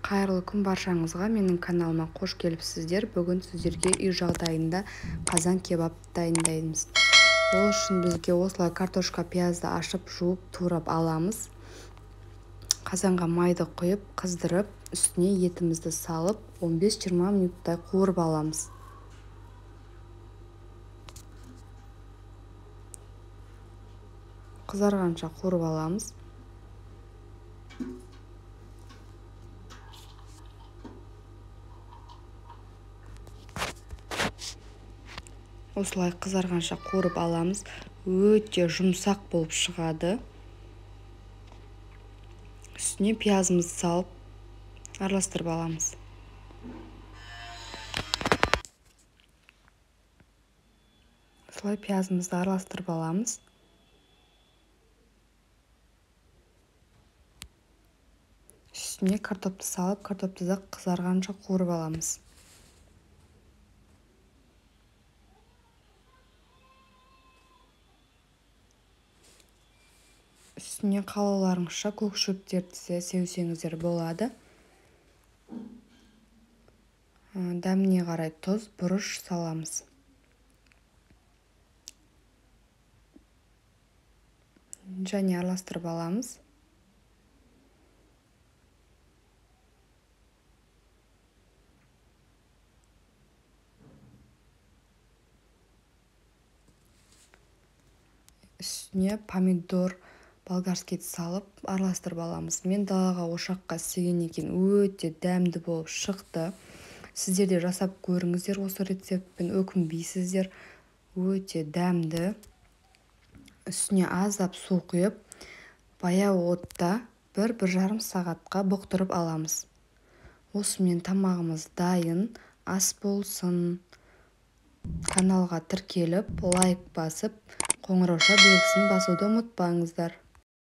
Қайырлы күн баршаңызға, менің каналыма қош келіпсіздер. Бүгін сіздерге үй жағдайында қазан кебап дайындаймыз. Ол үшін бізге осылай картошка, пиязды ашып, жуып, турап аламыз. Қазанға майды құйып, қыздырып, үстіне етімізді салып, 15-20 минуттай қуырып аламыз. Қызарғанша қуырып аламыз. Осылай қызарғанша қуырып аламыз. Өте жұмсақ болып шығады. Үстіне пиязымызды салып, араластырып аламыз. Осылай пиязымызды араластырып аламыз. Үстіне картопты салып, картопты да қызарғанша қуырып аламыз. Үстіне қалауларыңызша көк шөптерді сеусеңіздер болады. Дәміне қарай тұз, бұрыш саламыз. Және араластырып аламыз. Үстіне помидор, болгарский салып, араластырып аламыз. Мен далаға ошаққа істеген екен, өте дәмді болып шықты. Сіздер де жасап көріңіздер, осы рецептпен өкінбейсіздер. Өте дәмді. Үстіне аздап су құйып, баяу отта 1-1,5 сағатқа бұқтырып аламыз. Осымен тамағымыз дайын. Ас болсын. Каналға тіркеліп, лайк басып, қоңырауша белгісін басуды ұмытпаңыздар.